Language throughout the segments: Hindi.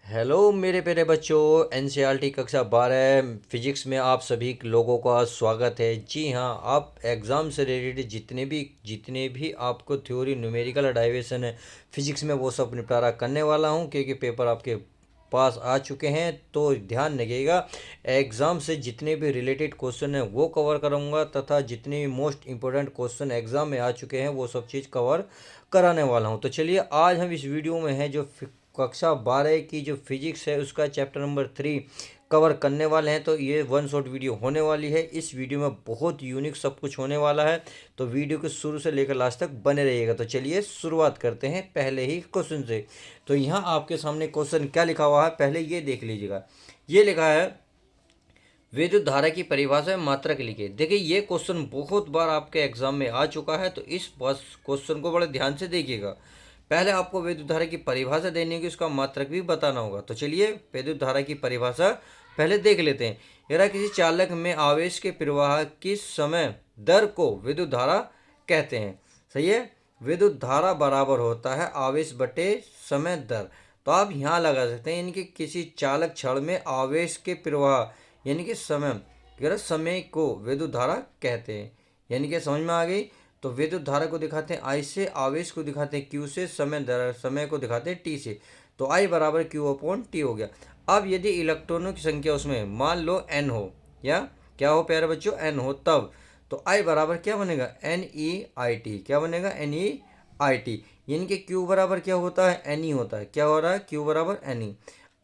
हेलो मेरे प्यारे बच्चों, एनसीईआरटी कक्षा 12 फिजिक्स में आप सभी लोगों का स्वागत है। जी हाँ, आप एग्ज़ाम से रिलेटेड जितने भी आपको थ्योरी, न्यूमेरिकल और डाइवेशन है फिजिक्स में, वो सब निपटारा करने वाला हूँ क्योंकि पेपर आपके पास आ चुके हैं। तो ध्यान रखिएगा, एग्ज़ाम से जितने भी रिलेटेड क्वेश्चन हैं वो कवर करूँगा, तथा जितने भी मोस्ट इंपॉर्टेंट क्वेश्चन एग्ज़ाम में आ चुके हैं वो सब चीज़ कवर कराने वाला हूँ। तो चलिए, आज हम इस वीडियो में है जो कक्षा 12 की जो फिजिक्स है उसका चैप्टर नंबर 3 कवर करने वाले हैं। तो ये वन शॉट वीडियो होने वाली है। इस वीडियो में बहुत यूनिक सब कुछ होने वाला है, तो वीडियो के शुरू से लेकर लास्ट तक बने रहिएगा। तो चलिए शुरुआत करते हैं पहले ही क्वेश्चन से। तो यहाँ आपके सामने क्वेश्चन क्या लिखा हुआ है, पहले ये देख लीजिएगा। ये लिखा है विद्युत धारा की परिभाषा में मात्रक लिखिए। देखिए, ये क्वेश्चन बहुत बार आपके एग्जाम में आ चुका है, तो इस बस क्वेश्चन को बड़े ध्यान से देखिएगा। पहले आपको विद्युत धारा की परिभाषा देनी होगी, उसका मात्रक भी बताना होगा। तो चलिए विद्युत धारा की परिभाषा पहले देख लेते हैं। यदि किसी चालक में आवेश के प्रवाह की समय दर को विद्युत धारा कहते हैं। सही है, विद्युत धारा बराबर होता है आवेश बटे समय दर। तो आप यहाँ लगा सकते हैं, यानी कि किसी चालक छड़ में आवेश के प्रवाह यानी कि समय को विद्युत धारा कहते हैं। यानी कि समझ में आ गई। तो विद्युत धारा को दिखाते हैं आई से, आवेश को दिखाते हैं क्यू से, समय को दिखाते हैं टी से। तो आई बराबर क्यू अपॉन टी हो गया। अब यदि इलेक्ट्रॉनों की संख्या उसमें मान लो एन हो, या क्या हो प्यारे बच्चों, एन हो, तब तो आई बराबर क्या बनेगा, एन ई आई टी। क्या बनेगा, एन ई आई टी। यानी कि क्यू बराबर क्या होता है, एन ई होता है। क्या हो रहा है, क्यू बराबर एन ई।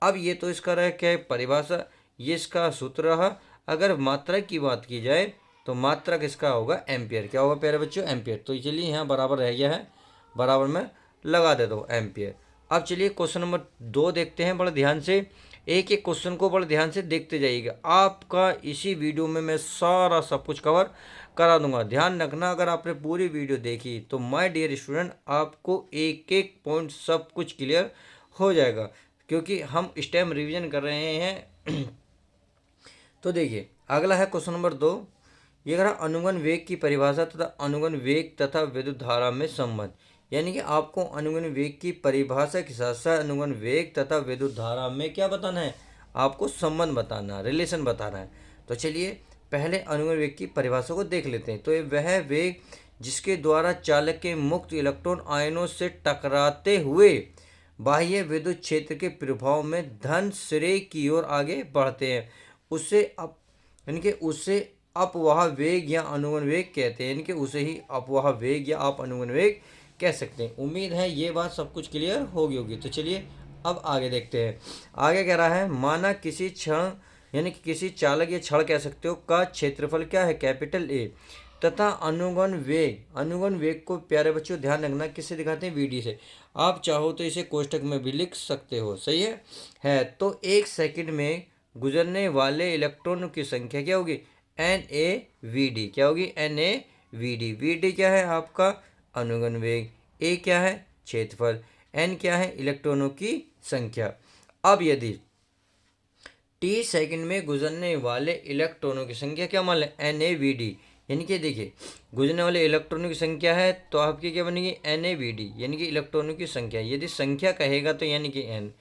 अब ये तो इसका रहा क्या है, परिभाषा, ये इसका सूत्र रहा। अगर मात्रक की बात की जाए तो मात्रक इसका होगा एम्पियर। क्या होगा प्यारे बच्चों, एम्पियर। तो चलिए यहाँ बराबर रह गया है, बराबर में लगा देता हूँ एम्पियर। अब चलिए क्वेश्चन नंबर 2 देखते हैं बड़े ध्यान से। एक एक क्वेश्चन को बड़े ध्यान से देखते जाइएगा। आपका इसी वीडियो में मैं सारा सब कुछ कवर करा दूंगा। ध्यान रखना, अगर आपने पूरी वीडियो देखी तो माय डियर स्टूडेंट आपको एक एक पॉइंट सब कुछ क्लियर हो जाएगा, क्योंकि हम स्टेम रिवीजन कर रहे हैं। तो देखिए, अगला है क्वेश्चन नंबर 2। ये कह रहा अनुगन वेग की परिभाषा तथा अनुगन वेग तथा विद्युत धारा में संबंध। यानी कि आपको अनुगन वेग की परिभाषा के साथ साथ अनुगन वेग तथा विद्युत धारा में क्या बताना है, आपको संबंध बताना, रिलेशन बताना है। तो चलिए पहले अनुगन वेग की परिभाषा को देख लेते हैं। तो ये वह वेग जिसके द्वारा चालक के मुक्त इलेक्ट्रॉन आयनों से टकराते हुए बाह्य विद्युत क्षेत्र के प्रभाव में धन सिरे की ओर आगे बढ़ते हैं, उसे अप यानी कि उसे अपवाह वेग या अनुगन वेग कहते हैं। यानी कि उसे ही अपवाह वेग या आप अनुगन वेग कह सकते हैं। उम्मीद है ये बात सब कुछ क्लियर होगी। तो चलिए अब आगे देखते हैं। आगे कह रहा है, माना किसी क्षण यानी कि किसी चालक या छड़ कह सकते हो का क्षेत्रफल क्या है, कैपिटल ए, तथा अनुगन वेग को प्यारे बच्चों ध्यान रखना किससे दिखाते हैं, वीडी से। आप चाहो तो इसे कोष्टक में भी लिख सकते हो। सही है। तो एक सेकंड में गुजरने वाले इलेक्ट्रॉनों की संख्या क्या होगी, एन ए वी डी। क्या होगी, N A we D. V D क्या है, आपका अनुगन वेग, ए क्या है, क्षेत्रफल, एन क्या है, इलेक्ट्रॉनों की संख्या। अब यदि टी सेकंड में गुजरने वाले इलेक्ट्रॉनों की संख्या क्या मान लें, एन ए वी डी। यानी कि देखिए, गुजरने वाले इलेक्ट्रॉनों की संख्या है तो आपकी क्या बनेगी, एन ए वी डी, यानी कि इलेक्ट्रॉनों की संख्या। यदि संख्या कहेगा तो यानी कि एन।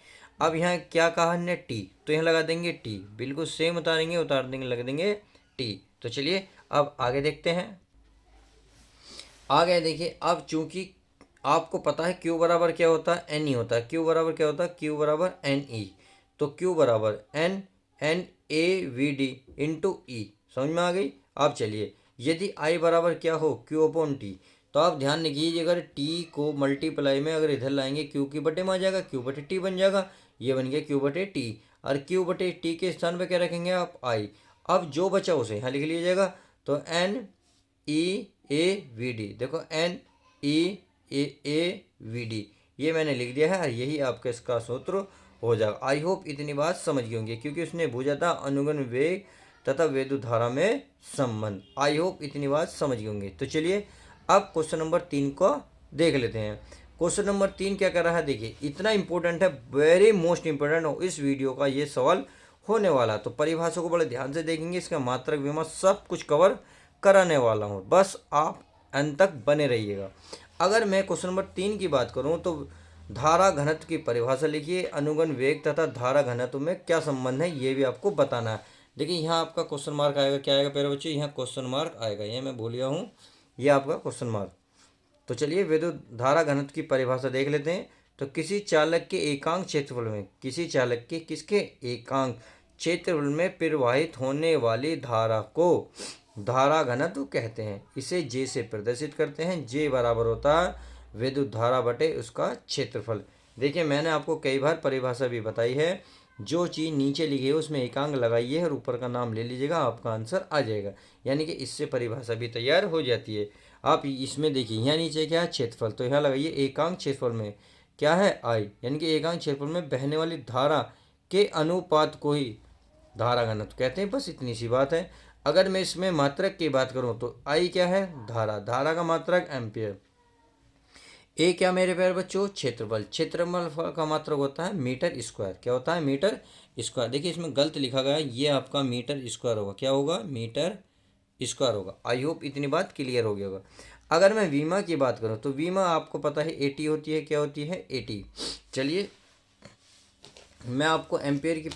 अब यहाँ क्या कहा हमने, टी, तो यहाँ लगा देंगे टी, बिल्कुल सेम उतार देंगे लगा देंगे टी। तो चलिए अब आगे देखते हैं। आगे देखिए, अब चूंकि आपको पता है क्यू बराबर क्या होता है, एन ई होता है। क्यू बराबर क्या होता है, क्यू बराबर एन ई। तो क्यू बराबर n A we d into e. समझ में आ गई। अब चलिए, यदि आई बराबर क्या हो, क्यू अपॉन टी, तो आप ध्यान रखिए, अगर टी को मल्टीप्लाई में अगर इधर लाएंगे क्यू की बटे में आ जाएगा, क्यू बटे टी बन जाएगा। ये बन गया क्यू बटे टी, और क्यू बटे टी के स्थान पर क्या रखेंगे आप, आई। अब जो बचा उसे यहाँ लिख लिया जाएगा। तो n e A we d, देखो n e A we d, ये मैंने लिख दिया है, और यही आपका इसका सूत्र हो जाएगा। आई होप इतनी बात समझ गए होंगे, क्योंकि उसने पूछा था अनुगन वेग तथा विद्युत धारा में संबंध। आई होप इतनी बात समझ गए होंगे। तो चलिए अब क्वेश्चन नंबर 3 को देख लेते हैं। क्वेश्चन नंबर 3 क्या कर रहा है, देखिए इतना इंपॉर्टेंट है, वेरी मोस्ट इंपॉर्टेंट हो इस वीडियो का ये सवाल होने वाला। तो परिभाषा को बड़े ध्यान से देखेंगे, इसका मात्रक विमा सब कुछ कवर कराने वाला हूँ, बस आप अंत तक बने रहिएगा। अगर मैं क्वेश्चन नंबर 3 की बात करूँ तो धारा घनत्व की परिभाषा लिखिए। अनुगण वेग तथा धारा घनत्व में क्या संबंध है ये भी आपको बताना है। देखिए यहाँ आपका क्वेश्चन मार्क आएगा, क्या आएगा प्यारे बच्चों, यहाँ क्वेश्चन मार्क आएगा, ये मैं भूल गया हूँ, ये आपका क्वेश्चन मार्क। तो चलिए विद्युत धारा घनत्व की परिभाषा देख लेते हैं। तो किसी चालक के एकांक क्षेत्रफल में, किसी चालक के किसके एकांक क्षेत्रफल में प्रवाहित होने वाली धारा को धारा घनत्व कहते हैं। इसे जे से प्रदर्शित करते हैं। जे बराबर होता है विद्युत धारा बटे उसका क्षेत्रफल। देखिए मैंने आपको कई बार परिभाषा भी बताई है, जो चीज़ नीचे लिखी है उसमें एकांक लगाइए और ऊपर का नाम ले लीजिएगा, आपका आंसर आ जाएगा। यानी कि इससे परिभाषा भी तैयार हो जाती है। आप इसमें देखिए यहाँ नीचे क्या है, क्षेत्रफल, तो यहाँ लगाइए एकांक क्षेत्रफल में क्या है, आई, यानी कि एकांक क्षेत्रफल में बहने वाली धारा के अनुपात को ही धारा घनत्व कहते हैं। बस इतनी सी बात है। अगर मैं इसमें मात्रक की बात करूं तो आई क्या है, धारा, धारा का मात्रक एम्पियर। ए क्या मेरे प्यारे बच्चों, क्षेत्रफल, क्षेत्रफल का मात्रक होता है मीटर स्क्वायर। क्या होता है, मीटर स्क्वायर। देखिए इसमें गलत लिखा गया है, ये आपका मीटर स्क्वायर होगा, क्या होगा, मीटर स्क्वायर होगा। आई होप इतनी बात क्लियर हो गया होगा। अगर मैं वीमा की बात करूं तो वीमा आपको पता है एटी होती है, क्या होती है, एटी। चलिए मैं आपको एम्पेयर की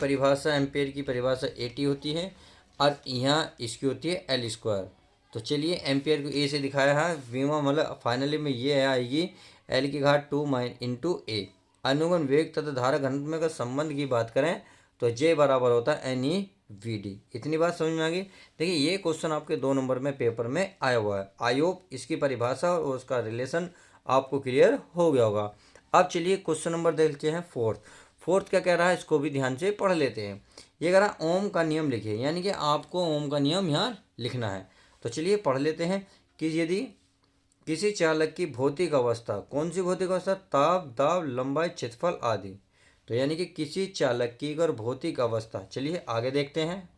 परिभाषा एटी होती है और यहाँ इसकी होती है एल स्क्वायर। तो चलिए एम्पेयर को ए से दिखाया है, वीमा मतलब फाइनली में ये आएगी एल की घात 2 ए। अनुगण वेग तथा धारा घनत्व में अगर संबंध की बात करें तो जे बराबर होता है एन ई वी डी। इतनी बात समझ में आ गई। देखिए ये क्वेश्चन आपके 2 नंबर में पेपर में आया हुआ है। आई होप इसकी परिभाषा और उसका रिलेशन आपको क्लियर हो गया होगा। अब चलिए क्वेश्चन नंबर देखते हैं फोर्थ क्या कह रहा है, इसको भी ध्यान से पढ़ लेते हैं। ये कह रहा है ओम का नियम लिखिए, यानी कि आपको ओम का नियम यहाँ लिखना है। तो चलिए पढ़ लेते हैं कि यदि किसी चालक की भौतिक अवस्था, कौन सी भौतिक अवस्था, ताप, दाब, लंबाई, क्षेत्रफल आदि। तो यानी कि किसी चालक की अगर भौतिक अवस्था, चलिए आगे देखते हैं,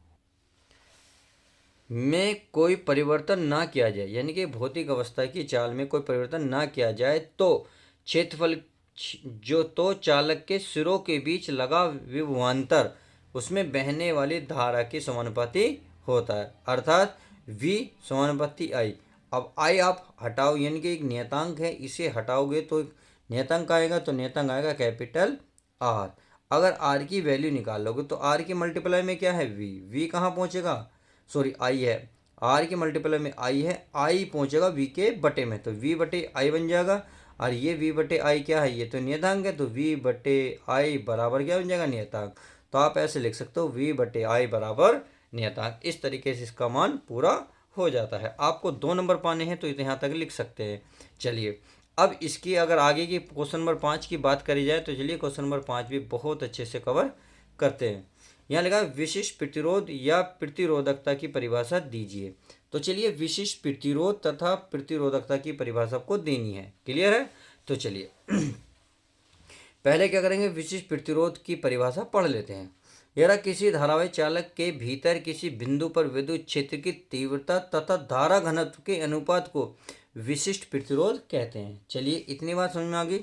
में कोई परिवर्तन ना किया जाए, यानी कि भौतिक अवस्था की चाल में कोई परिवर्तन ना किया जाए तो क्षेत्रफल जो तो चालक के सिरों के बीच लगा विभवांतर उसमें बहने वाली धारा के समानुपाती होता है, अर्थात V समानुपाती I। अब I आप हटाओ, यानी कि एक नियतांक है, इसे हटाओगे तो नियतांक आएगा, तो नियतांक आएगा कैपिटल R। अगर R की वैल्यू निकाल लोगे तो R की मल्टीप्लाई में क्या है, V कहाँ पहुँचेगा, सॉरी I है, R के मल्टीप्लाई में I है, I पहुँचेगा V के बटे में, तो V बटे I बन जाएगा। और ये V बटे आई क्या है, ये तो नियतांक है, तो V बटे आई बराबर क्या बन जाएगा, नियतांक। तो आप ऐसे लिख सकते हो V बटे आई बराबर नियतांक। इस तरीके से इसका मान पूरा हो जाता है। आपको 2 नंबर पाने हैं तो यहाँ तक लिख सकते हैं। चलिए अब इसकी अगर आगे की क्वेश्चन नंबर 5 की बात करी जाए तो चलिए क्वेश्चन नंबर 5 भी बहुत अच्छे से कवर करते हैं। यहाँ लिखा विशिष्ट प्रतिरोध या प्रतिरोधकता की परिभाषा दीजिए। तो चलिए विशिष्ट प्रतिरोध तथा प्रतिरोधकता की परिभाषा आपको देनी है, क्लियर है। तो चलिए पहले क्या करेंगे, विशिष्ट प्रतिरोध की परिभाषा पढ़ लेते हैं। यदि किसी धारावाही चालक के भीतर किसी बिंदु पर विद्युत क्षेत्र की तीव्रता तथा धारा घनत्व के अनुपात को विशिष्ट प्रतिरोध कहते हैं। चलिए इतनी बात समझ में आ गई।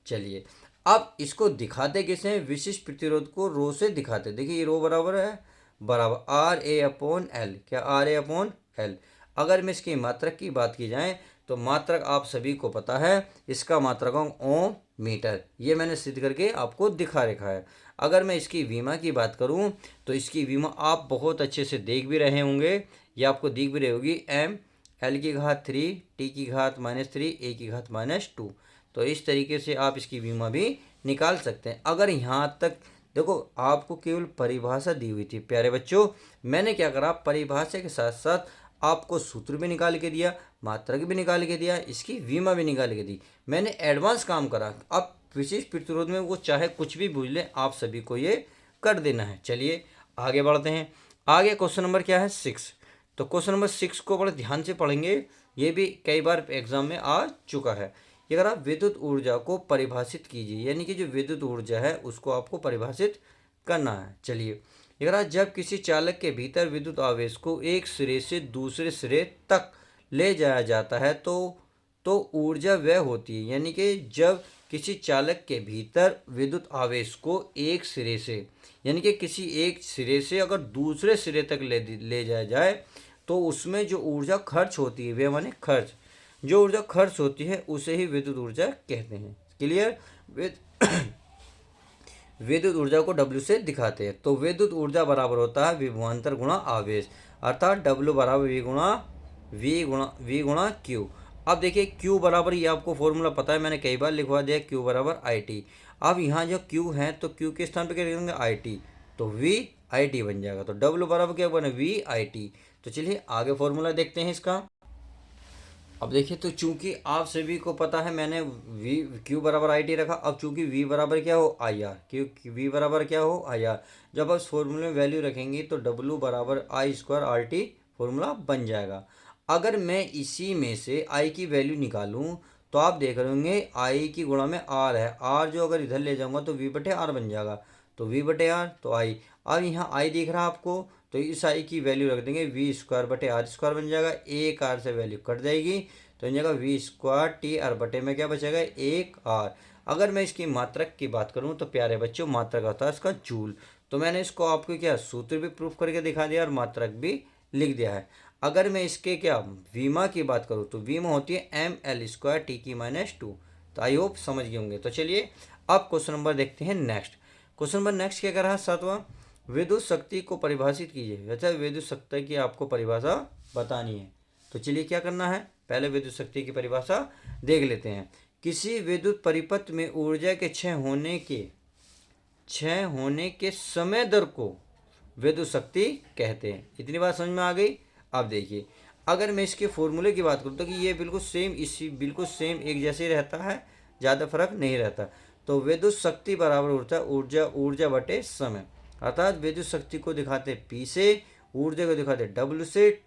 चलिए अब इसको दिखाते किसे हैं, विशिष्ट प्रतिरोध को रो से दिखाते। देखिए ये रो बराबर है, बराबर आर ए अपॉन एल, क्या आर ए अपॉन एल। अगर मैं इसकी मात्रक की बात की जाए तो मात्रक आप सभी को पता है, इसका मात्रक ओम मीटर, ये मैंने सिद्ध करके आपको दिखा रखा है। अगर मैं इसकी वीमा की बात करूं तो इसकी वीमा आप बहुत अच्छे से देख भी रहे होंगे, ये आपको दिख भी रही होगी, एम एल की घात 3 टी की घात -3 ए की घात -2। तो इस तरीके से आप इसकी वीमा भी निकाल सकते हैं। अगर यहाँ तक देखो आपको केवल परिभाषा दी हुई थी प्यारे बच्चों, मैंने क्या करा, परिभाषा के साथ साथ आपको सूत्र भी निकाल के दिया, मात्रक भी निकाल के दिया, इसकी वीमा भी निकाल के दी। मैंने एडवांस काम करा। अब विशिष्ट प्रतिरोध में वो चाहे कुछ भी पूछ ले, आप सभी को ये कर देना है। चलिए आगे बढ़ते हैं। आगे क्वेश्चन नंबर क्या है, 6। तो क्वेश्चन नंबर 6 को बड़े ध्यान से पढ़ेंगे, ये भी कई बार एग्जाम में आ चुका है। ये अगर आप विद्युत ऊर्जा को परिभाषित कीजिए, यानी कि जो विद्युत ऊर्जा है उसको आपको परिभाषित करना है। चलिए अगर जब किसी चालक के भीतर विद्युत आवेश को एक सिरे से दूसरे सिरे तक ले जाया जाता है तो ऊर्जा वह होती है, यानी कि जब किसी चालक के भीतर विद्युत आवेश को एक सिरे से, यानी कि किसी एक सिरे से अगर दूसरे सिरे तक ले जाया जाए तो उसमें जो ऊर्जा खर्च होती है, वह माने खर्च, जो ऊर्जा खर्च होती है उसे ही विद्युत ऊर्जा कहते हैं। क्लियर, विद विद्युत ऊर्जा को W से दिखाते हैं। तो विद्युत ऊर्जा बराबर होता है विभवांतर गुणा आवेश, अर्थात W बराबर V गुणा Q। अब देखिए Q बराबर, ये आपको फॉर्मूला पता है, मैंने कई बार लिखवा दिया, Q बराबर IT। अब यहाँ जो Q है तो Q के स्थान पर क्या लिखेंगे IT, तो V IT बन जाएगा। तो W बराबर क्या बने V IT। तो चलिए आगे फॉर्मूला देखते हैं इसका। अब देखिए, तो चूंकि आप सभी को पता है मैंने वी क्यू बराबर आई टी रखा। अब चूंकि वी बराबर क्या हो आई आर, क्यू वी बराबर क्या हो आई आर, जब आप इस फॉर्मूले में वैल्यू रखेंगे तो डब्लू बराबर आई स्क्वायर आर टी फॉर्मूला बन जाएगा। अगर मैं इसी में से आई की वैल्यू निकालूं तो आप देख रहे होंगे आई की गुणा में आर है, आर जो अगर इधर ले जाऊंगा तो वी बटे आर बन जाएगा, तो वी बटे आर तो आई। अब यहाँ आई दिख रहा है आपको, तो इस आई की वैल्यू रख देंगे वी स्क्वायर बटे आर स्क्वायर बन जाएगा, एक आर से वैल्यू कट जाएगी तो इन जगह वी स्क्वायर टी आर बटे में क्या बचेगा एक आर। अगर मैं इसकी मात्रक की बात करूं तो प्यारे बच्चों मात्रक होता है इसका जूल। तो मैंने इसको आपको क्या सूत्र भी प्रूफ करके दिखा दिया और मात्रक भी लिख दिया है। अगर मैं इसके क्या वीमा की बात करूं तो वीमा होती है एम एल स्क्वायर टी की -2। तो आई होप समझ गए होंगे। तो चलिए अब क्वेश्चन नंबर देखते हैं नेक्स्ट। क्वेश्चन नंबर नेक्स्ट क्या कर रहा है, 7वां, विद्युत शक्ति को परिभाषित कीजिए। अच्छा, विद्युत शक्ति की आपको परिभाषा बतानी है। तो चलिए क्या करना है, पहले विद्युत शक्ति की परिभाषा देख लेते हैं। किसी विद्युत परिपथ में ऊर्जा के क्षय होने के समय दर को विद्युत शक्ति कहते हैं। इतनी बात समझ में आ गई। अब देखिए, अगर मैं इसके फॉर्मूले की बात करूँ तो कि ये बिल्कुल सेम एक जैसे ही रहता है, ज़्यादा फर्क नहीं रहता। तो विद्युत शक्ति बराबर होता है ऊर्जा बटे समय, अर्थात विद्युत शक्ति को दिखाते हैं P से, ऊर्जा को दिखाते हैं W से,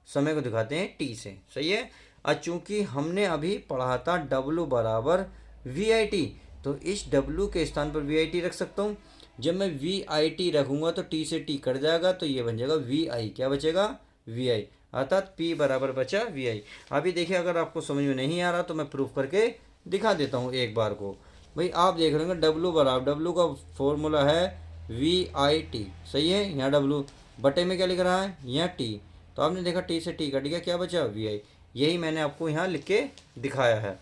समय को दिखाते हैं T से। सही है। और चूंकि हमने अभी पढ़ा था W बराबर VIT, तो इस W के स्थान पर VIT रख सकता हूँ। जब मैं VIT रखूँगा तो T से T कट जाएगा, तो ये बन जाएगा VI। क्या बचेगा VI, अर्थात P बराबर बचा VI। अभी देखिए, अगर आपको समझ में नहीं आ रहा तो मैं प्रूफ करके दिखा देता हूँ एक बार को। भाई आप देख रहे होंगे W बराबर, W का फॉर्मूला है VIT। सही है। यहाँ W बटे में क्या लिख रहा है, यहाँ T, तो आपने देखा T से T कट गया, क्या बचा VI। यही मैंने आपको यहाँ लिख के दिखाया है।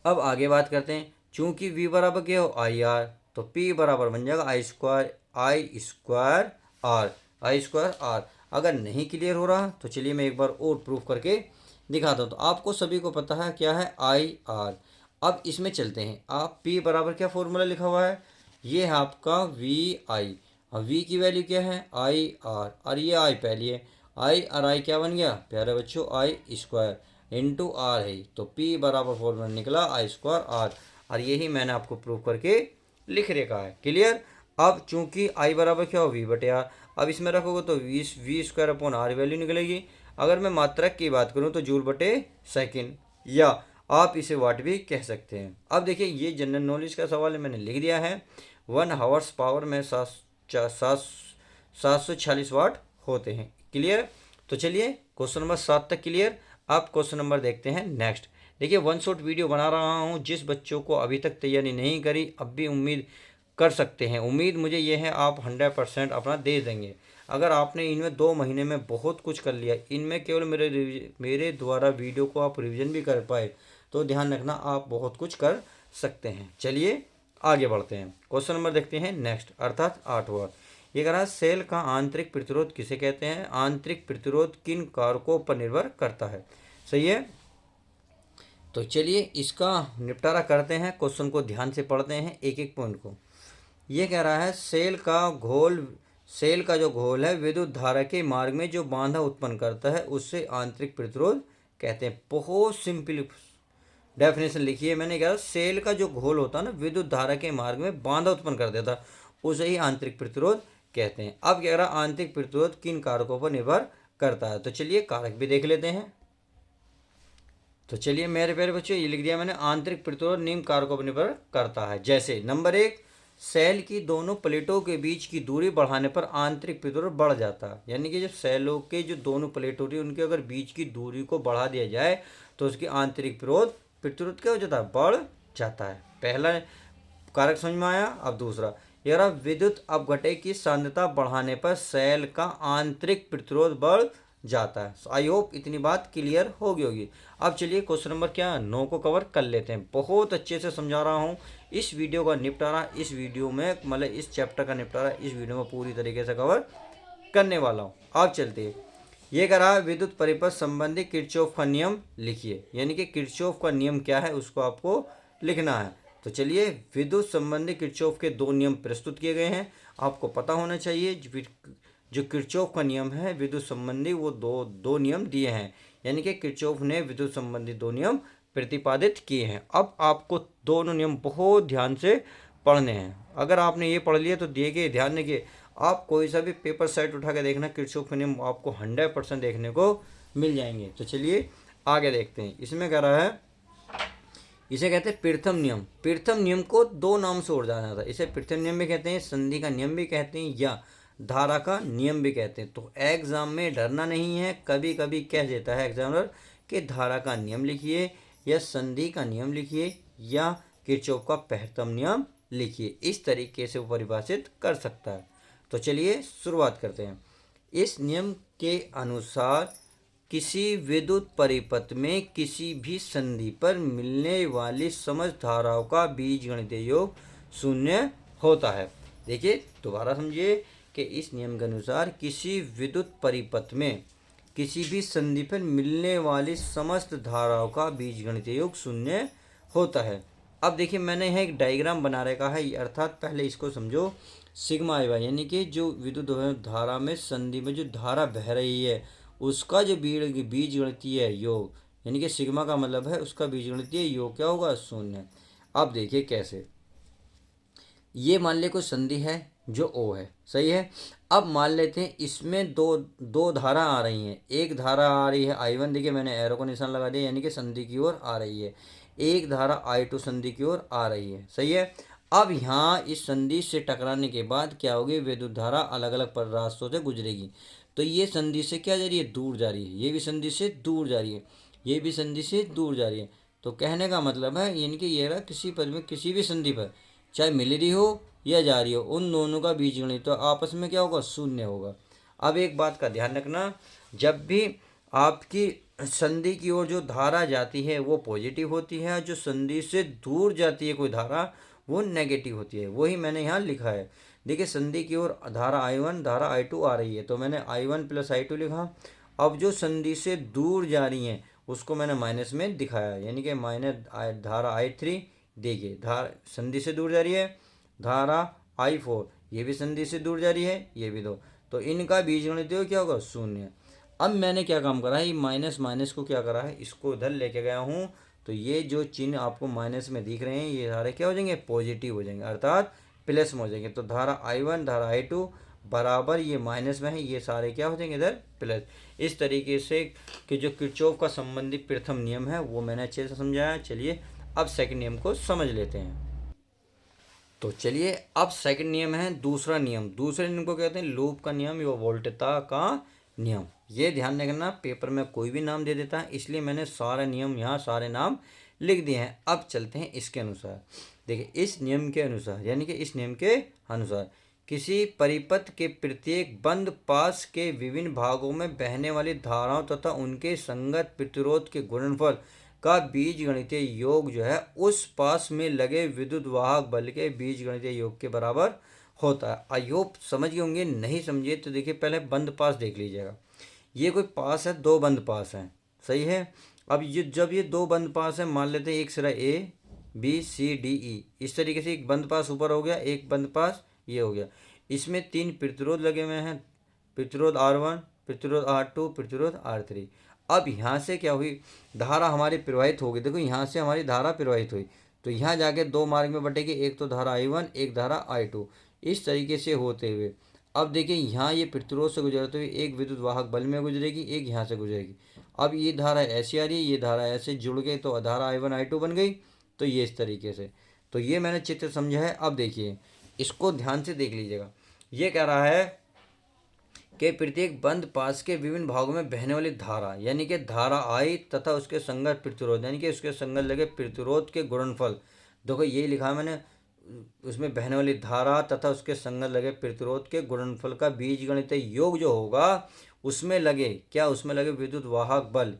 अब आगे बात करते हैं। चूंकि V बराबर क्या हो आई आर, तो P बराबर बन जाएगा आई स्क्वायर आर। अगर नहीं क्लियर हो रहा तो चलिए मैं एक बार और प्रूफ करके दिखाता हूँ। तो आपको सभी को पता है क्या है आई आर। अब इसमें चलते हैं। आप P बराबर क्या फॉर्मूला लिखा हुआ है, ये है आपका VI। अब V की वैल्यू क्या है आई आर, और ये आई पहली है, आई और आई क्या बन गया प्यारे बच्चों, आई स्क्वायर इंटू आर है। तो P बराबर फॉर्मूला निकला आई स्क्वायर आर, और यही मैंने आपको प्रूफ करके लिख रखा है। क्लियर। अब चूंकि आई बराबर क्या हो V बटे आर, अब इसमें रखोगे तो V square upon R value निकलेगी। अगर मैं मात्रक की बात करूँ तो जूल बटे सेकेंड, या आप इसे वाट भी कह सकते हैं। अब देखिए, ये जनरल नॉलेज का सवाल है, मैंने लिख दिया है। 1 हावर्स पावर में 746 वाट होते हैं। क्लियर। तो चलिए क्वेश्चन नंबर 7 तक क्लियर। आप क्वेश्चन नंबर देखते हैं नेक्स्ट। देखिए, वन शॉट वीडियो बना रहा हूँ, जिस बच्चों को अभी तक तैयारी नहीं करी अब भी उम्मीद कर सकते हैं। उम्मीद मुझे ये है आप 100% अपना दे देंगे। अगर आपने इनमें 2 महीने में बहुत कुछ कर लिया, इनमें केवल मेरे द्वारा वीडियो को आप रिवीजन भी कर पाए, तो ध्यान रखना आप बहुत कुछ कर सकते हैं। चलिए आगे बढ़ते हैं। क्वेश्चन नंबर देखते हैं नेक्स्ट, अर्थात 8वां। ये कह रहा है सेल का आंतरिक प्रतिरोध किसे कहते हैं, आंतरिक प्रतिरोध किन कारकों पर निर्भर करता है। सही है। तो चलिए इसका निपटारा करते हैं, क्वेश्चन को ध्यान से पढ़ते हैं एक एक पॉइंट को। ये कह रहा है सेल का जो घोल है विद्युत धारा के मार्ग में जो बाधा उत्पन्न करता है उसे आंतरिक प्रतिरोध कहते हैं। बहुत सिंपल डेफिनेशन लिखी है मैंने। कहा सेल का जो घोल होता है ना विद्युत धारा के मार्ग में बाधा उत्पन्न कर देता, उसे ही आंतरिक प्रतिरोध कहते हैं। अब कह रहा आंतरिक प्रतिरोध किन कारकों पर निर्भर करता है, तो चलिए कारक भी देख लेते हैं। तो चलिए मेरे प्यारे बच्चों, ये लिख दिया मैंने, आंतरिक प्रतिरोध निम्न कारकों पर निर्भर करता है। जैसे नंबर 1, सेल की दोनों प्लेटों के बीच की दूरी बढ़ाने पर आंतरिक प्रतिरोध बढ़ जाता है। यानी कि जब सेलों के जो दोनों प्लेट होती है उनके अगर बीच की दूरी को बढ़ा दिया जाए तो उसकी आंतरिक प्रतिरोध क्या हो जाता है, बढ़ जाता है। पहला कारक समझ में आया। अब दूसरा, यार विद्युत अपघटय की सांद्रता बढ़ाने पर सेल का आंतरिक प्रतिरोध बढ़ जाता है। आई होप इतनी बात क्लियर होगी होगी। अब चलिए क्वेश्चन नंबर क्या 9 को कवर कर लेते हैं। बहुत अच्छे से समझा रहा हूँ। इस वीडियो का निपटारा इस वीडियो में, मतलब इस चैप्टर का निपटारा इस वीडियो में पूरी तरीके से कवर करने वाला हूँ। अब चलते हैं। ये कह रहा है विद्युत परिपथ संबंधी किरचॉफ का नियम लिखिए, यानी कि किरचॉफ का नियम क्या है उसको आपको लिखना है। तो चलिए, विद्युत संबंधी किरचॉफ के दो नियम प्रस्तुत किए गए हैं। आपको पता होना चाहिए जो किरचॉफ का नियम है विद्युत संबंधी, वो दो दो नियम दिए हैं, यानी कि किरचॉफ ने विद्युत संबंधी दो नियम प्रतिपादित किए हैं। अब आपको दोनों नियम बहुत ध्यान से पढ़ने हैं। अगर आपने ये पढ़ लिया तो देखिए, ध्यान रखिए, आप कोई सा भी पेपर सेट उठा के देखना, किरचॉफ के नियम आपको 100% देखने को मिल जाएंगे। तो चलिए आगे देखते हैं। इसमें कह रहा है, इसे कहते हैं प्रथम नियम। प्रथम नियम को दो नाम से और जाना जाता है। इसे प्रथम नियम भी कहते हैं, संधि का नियम भी कहते हैं, या धारा का नियम भी कहते हैं। तो एग्जाम में डरना नहीं है। कभी कभी कह देता है एग्जामिनर कि धारा का नियम लिखिए, या संधि का नियम लिखिए, या किरचॉफ का प्रथम नियम लिखिए। इस तरीके से वो परिभाषित कर सकता है। तो चलिए शुरुआत करते हैं। इस नियम के अनुसार किसी विद्युत परिपथ में किसी भी संधि पर मिलने वाली समस्त धाराओं का बीजगणितीय योग शून्य होता है। देखिए दोबारा समझिए कि इस नियम के अनुसार किसी विद्युत परिपथ में किसी भी संधि पर मिलने वाली समस्त धाराओं का बीजगणितीय योग शून्य होता है। अब देखिए, मैंने यहाँ एक डायग्राम बना रखा है, अर्थात पहले इसको समझो। सिग्मा आई वाई, यानी कि जो विद्युत धारा में संधि में जो धारा बह रही है उसका जो बीजगणितीय योग, यानी कि सिग्मा का मतलब है उसका बीजगणितीय योग क्या होगा, शून्य। अब देखिए कैसे। ये मान ले कोई संधि है जो O है, सही है। अब मान लेते हैं इसमें दो दो धारा आ रही हैं। एक धारा आ रही है I1, देखिए मैंने एरो को निशान लगा दिया, यानी कि संधि की ओर आ रही है। एक धारा I2 संधि की ओर आ रही है, सही है। अब यहाँ इस संधि से टकराने के बाद क्या होगी, विद्युत धारा अलग अलग रास्तों से गुजरेगी। तो ये संधि से क्या जा रही है, दूर जा रही है। ये भी संधि से दूर जा रही है, ये भी संधि से दूर जा रही है। तो कहने का मतलब है, यानी कि ये रहा किसी पद में किसी भी संधि पर चाहे मिल रही हो या जा रही हो, उन दोनों का बीजगणित तो आपस में क्या होगा, शून्य होगा। अब एक बात का ध्यान रखना, जब भी आपकी संधि की ओर जो धारा जाती है वो पॉजिटिव होती है, और जो संधि से दूर जाती है कोई धारा वो नेगेटिव होती है। वही मैंने यहाँ लिखा है। देखिए संधि की ओर धारा I1 धारा I2 आ रही है, तो मैंने I1 + I2 लिखा। अब जो संधि से दूर जा रही हैं उसको मैंने माइनस में दिखाया, यानी कि माइनस धारा I3। देखिए धारा संधि से दूर जा रही है, धारा I4 ये भी संधि से दूर जा रही है, ये भी दो, तो इनका बीजगणितीय क्या होगा, शून्य। अब मैंने क्या काम करा है, ये माइनस माइनस को क्या करा है, इसको इधर लेके गया हूँ। तो ये जो चिन्ह आपको माइनस में दिख रहे हैं ये सारे क्या हो जाएंगे, पॉजिटिव हो जाएंगे, अर्थात प्लस में हो जाएंगे। तो धारा I1 धारा I2 बराबर ये माइनस में है, ये सारे क्या हो जाएंगे इधर प्लस। इस तरीके से कि जो किरचॉफ का संबंधित प्रथम नियम है वो मैंने अच्छे से समझाया। चलिए अब सेकंड नियम को समझ लेते हैं। तो चलिए अब सेकंड नियम है दूसरा नियम। दूसरे नियम को कहते हैं लूप का नियम या वोल्टता का नियम। ये ध्यान रखना, पेपर में कोई भी नाम दे देता है, इसलिए मैंने सारे नियम यहाँ सारे नाम लिख दिए हैं। अब चलते हैं इसके अनुसार। देखिए इस नियम के अनुसार, यानी कि इस नियम के अनुसार किसी परिपथ के प्रत्येक बंद पास के विभिन्न भागों में बहने वाली धाराओं तथा उनके संगत प्रतिरोध के गुणनफल का बीजगणितीय योग जो है उस पास में लगे विद्युत वाहक बल के बीजगणितीय योग के बराबर होता है। आई होप समझ गए होंगे, नहीं समझिए तो देखिए पहले बंद पास देख लीजिएगा। ये कोई पास है, दो बंद पास हैं, सही है। अब ये जब ये दो बंद पास है, मान लेते हैं एक सिरा ABCDE, इस तरीके से एक बंद पास ऊपर हो गया, एक बंद पास ये हो गया। इसमें 3 प्रतिरोध लगे हुए हैं, प्रतिरोध R1, प्रतिरोध R2, प्रतिरोध R3। अब यहाँ से क्या हुई, धारा हमारी प्रवाहित होगी। देखो यहाँ से हमारी धारा प्रवाहित हुई, तो यहाँ जाके दो मार्ग में बटेगी, एक तो धारा I1 एक धारा I2। इस तरीके से होते हुए अब देखिए यहाँ ये प्रतिरोध से गुजरते हुए एक विद्युत वाहक बल में गुजरेगी, एक यहाँ से गुजरेगी। अब ये धारा ऐसी आ रही है, ये धारा ऐसे जुड़ गई, तो धारा I1 I2 बन गई। तो ये इस तरीके से, तो ये मैंने चित्र समझा है। अब देखिए इसको ध्यान से देख लीजिएगा। ये कह रहा है कि प्रत्येक बंद पास के विभिन्न भागों में बहने वाली धारा, यानी कि धारा I तथा उसके संगत प्रतिरोध, यानी कि उसके संगत लगे प्रतिरोध के गुणनफल। देखो ये लिखा मैंने, उसमें बहने वाली धारा तथा उसके संगत लगे प्रतिरोध के गुणनफल का बीजगणितीय योग जो होगा उसमें लगे क्या, उसमें लगे विद्युत वाहक बल,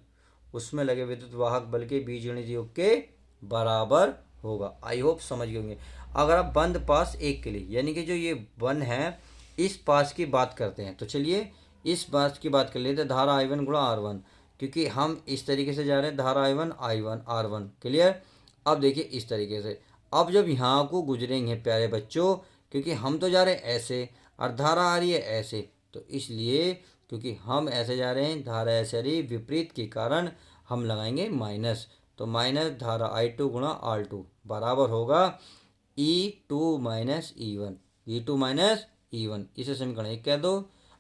उसमें लगे विद्युत वाहक बल के बीजगणितीय योग के बराबर होगा। आई होप समझ गए होंगे। अगर आप बंद पास एक के लिए यानी कि जो ये वन है इस पास की बात करते हैं, तो चलिए इस पास की बात कर लेते हैं, धारा आई वन गुणा आर वन, क्योंकि हम इस तरीके से जा रहे हैं, धारा I one R one. Clear. अब देखिए इस तरीके से, अब जब यहाँ को गुजरेंगे प्यारे बच्चों, क्योंकि हम तो जा रहे हैं ऐसे और धारा आ रही है ऐसे, तो इसलिए क्योंकि हम ऐसे जा रहे हैं, धारा ऐसे आ रही है, विपरीत के कारण हम लगाएंगे माइनस। तो माइनस धारा आई टू गुणा आर टू बराबर होगा E two minus E one, E two minus E one. इसे समीकरण एक कह दो।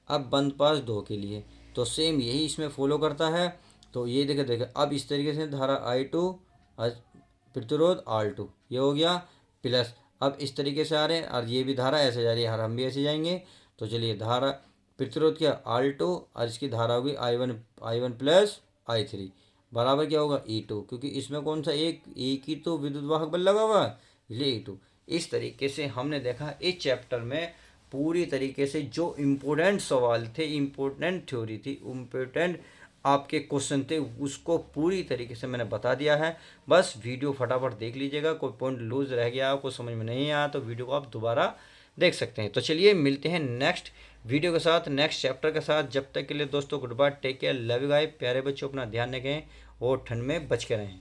अब बंद पास दो के लिए तो सेम यही इसमें फॉलो करता है। तो ये देखे देखे अब इस तरीके से धारा आई टू प्रतिरोध आर टू ये हो गया प्लस, अब इस तरीके से आ रहे हैं और ये भी धारा ऐसे जा रही है और हम भी ऐसे जाएंगे। तो चलिए धारा प्रतिरोध क्या आर टू और इसकी धारा होगी I one plus I three बराबर क्या होगा ई टू, क्योंकि इसमें कौन सा एक ही तो विद्युत वाहक बल लगा हुआ है इसलिए ई टू। इस तरीके से हमने देखा इस चैप्टर में पूरी तरीके से जो इम्पोर्टेंट सवाल थे, इम्पोर्टेंट थ्योरी थी, इम्पोर्टेंट आपके क्वेश्चन थे, उसको पूरी तरीके से मैंने बता दिया है। बस वीडियो फटाफट देख लीजिएगा, कोई पॉइंट लूज रह गया आपको समझ में नहीं आया तो वीडियो को आप दोबारा देख सकते हैं। तो चलिए मिलते हैं नेक्स्ट वीडियो के साथ, नेक्स्ट चैप्टर के साथ। जब तक के लिए दोस्तों good bye, take care, love you guys. प्यारे बच्चों अपना ध्यान रखें और ठंड में बच के रहें।